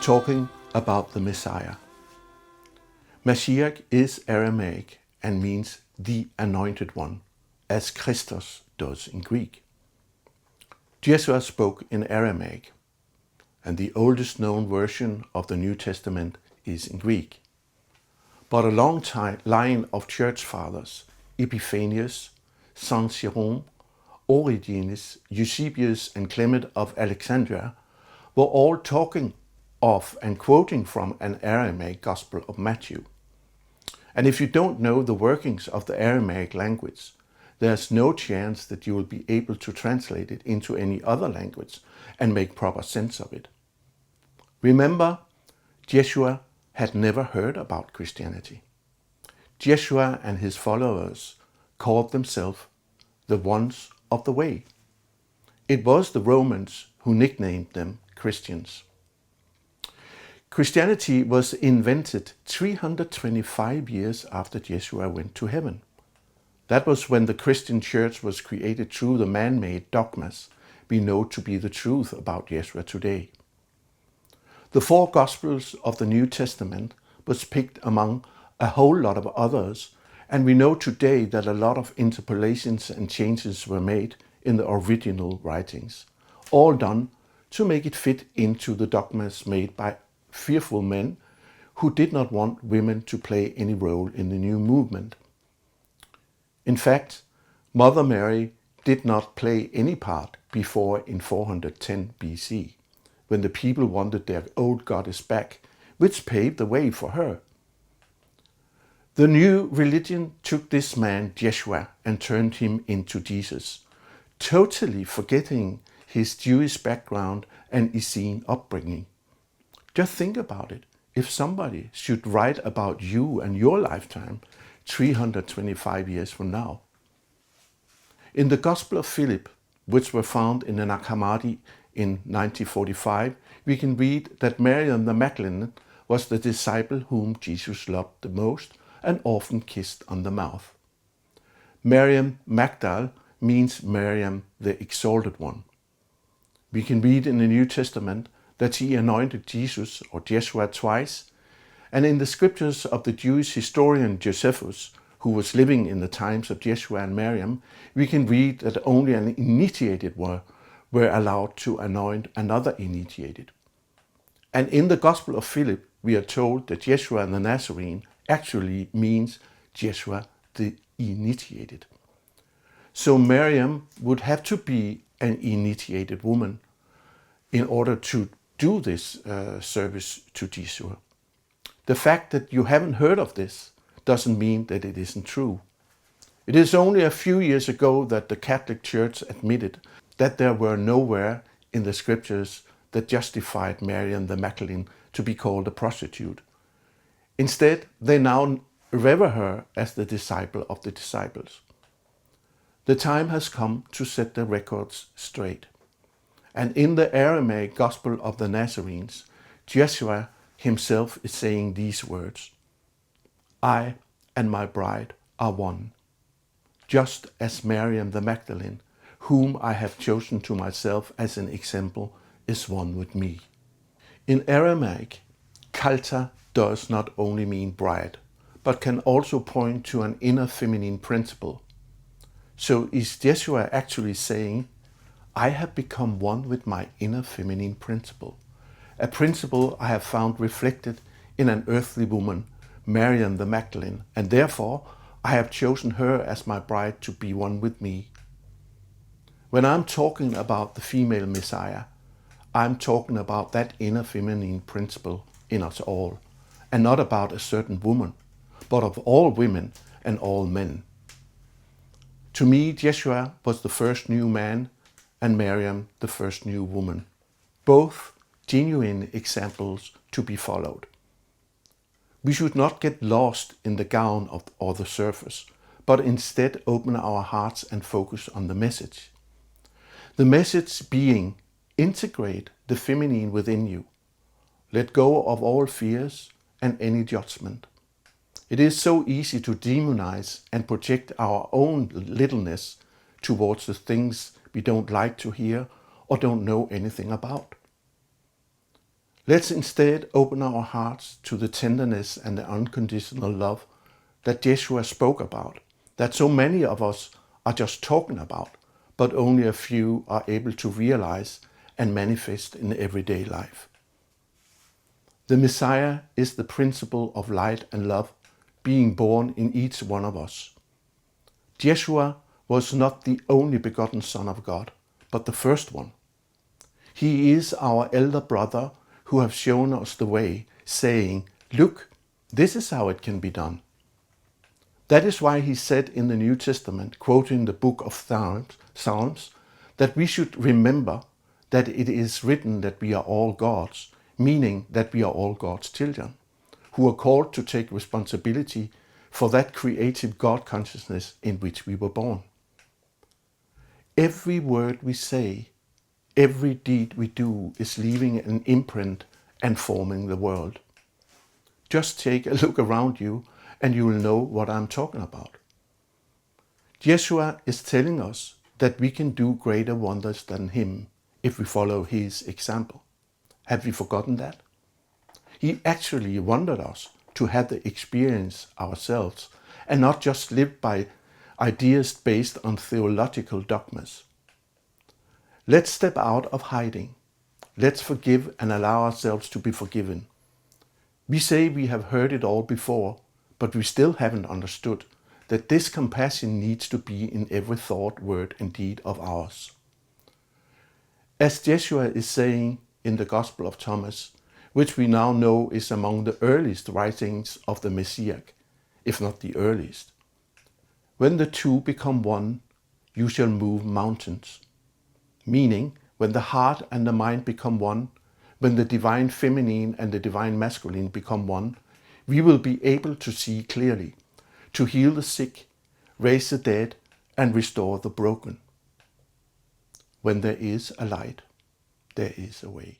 talking about the Messiah. Mashiach is Aramaic and means the anointed one, as Christos does in Greek. Jeshua spoke in Aramaic, and the oldest known version of the New Testament is in Greek. But a long line of church fathers, Epiphanius, Saint Cyril, Origenes, Eusebius, and Clement of Alexandria were all talking of and quoting from an Aramaic Gospel of Matthew. And if you don't know the workings of the Aramaic language, there's no chance that you will be able to translate it into any other language and make proper sense of it. Remember, Jeshua had never heard about Christianity. Jeshua and his followers called themselves the ones of the way. It was the Romans who nicknamed them Christians. Christianity was invented 325 years after Jeshua went to heaven. That was when the Christian church was created through the man-made dogmas we know to be the truth about Jeshua today. The four Gospels of the New Testament was picked among a whole lot of others, and we know today that a lot of interpolations and changes were made in the original writings, all done to make it fit into the dogmas made by fearful men who did not want women to play any role in the new movement. In fact, Mother Mary did not play any part before in 410 BC, when the people wanted their old goddess back, which paved the way for her. The new religion took this man, Jeshua, and turned him into Jesus, totally forgetting his Jewish background and Essene upbringing. Just think about it. If somebody should write about you and your lifetime 325 years from now. In the Gospel of Philip, which were found in the Nag Hammadi in 1945, we can read that Mary the Magdalene was the disciple whom Jesus loved the most and often kissed on the mouth. Miriam Magdal means Miriam the Exalted One. We can read in the New Testament that she anointed Jesus or Jeshua twice, and in the scriptures of the Jewish historian Josephus, who was living in the times of Jeshua and Miriam, we can read that only an initiated were allowed to anoint another initiated. And in the Gospel of Philip, we are told that Jeshua the Nazarene actually means Jeshua the initiated. So Miriam would have to be an initiated woman in order to do this service to Jeshua. The fact that you haven't heard of this doesn't mean that it isn't true. It is only a few years ago that the Catholic Church admitted that there were nowhere in the scriptures that justified Mary the Magdalene to be called a prostitute. Instead, they now revere her as the disciple of the disciples. The time has come to set the records straight. And in the Aramaic Gospel of the Nazarenes, Jeshua himself is saying these words: I and my bride are one, just as Miriam the Magdalene, whom I have chosen to myself as an example, is one with me. In Aramaic, kalta does not only mean bride, but can also point to an inner feminine principle. So is Jeshua actually saying, I have become one with my inner feminine principle, a principle I have found reflected in an earthly woman, Miriam the Magdalene, and therefore I have chosen her as my bride to be one with me. When I'm talking about the female Messiah, I'm talking about that inner feminine principle in us all, and not about a certain woman, but of all women and all men. To me, Jeshua was the first new man, and Miriam the first new woman, both genuine examples to be followed. We should not get lost in the gown or the surface, but instead open our hearts and focus on the message. The message being, integrate the feminine within you. Let go of all fears and any judgment. It is so easy to demonize and project our own littleness towards the things we don't like to hear or don't know anything about. Let's instead open our hearts to the tenderness and the unconditional love that Yeshua spoke about, that so many of us are just talking about, but only a few are able to realize and manifest in everyday life. The Messiah is the principle of light and love being born in each one of us. Yeshua was not the only begotten Son of God, but the first one. He is our elder brother who have shown us the way, saying, "Look, this is how it can be done." That is why he said in the New Testament, quoting the book of Psalms, that we should remember that it is written that we are all God's, meaning that we are all God's children, who are called to take responsibility for that creative God consciousness in which we were born. Every word we say, every deed we do is leaving an imprint and forming the world. Just take a look around you and you will know what I'm talking about. Yeshua is telling us that we can do greater wonders than him if we follow his example. Have we forgotten that? He actually wanted us to have the experience ourselves and not just live by ideas based on theological dogmas. Let's step out of hiding. Let's forgive and allow ourselves to be forgiven. We say we have heard it all before, but we still haven't understood that this compassion needs to be in every thought, word, and deed of ours. As Yeshua is saying in the Gospel of Thomas, which we now know is among the earliest writings of the Messiah, if not the earliest, "When the two become one, you shall move mountains." Meaning, when the heart and the mind become one, when the divine feminine and the divine masculine become one, we will be able to see clearly, to heal the sick, raise the dead, and restore the broken. When there is a light, there is a way.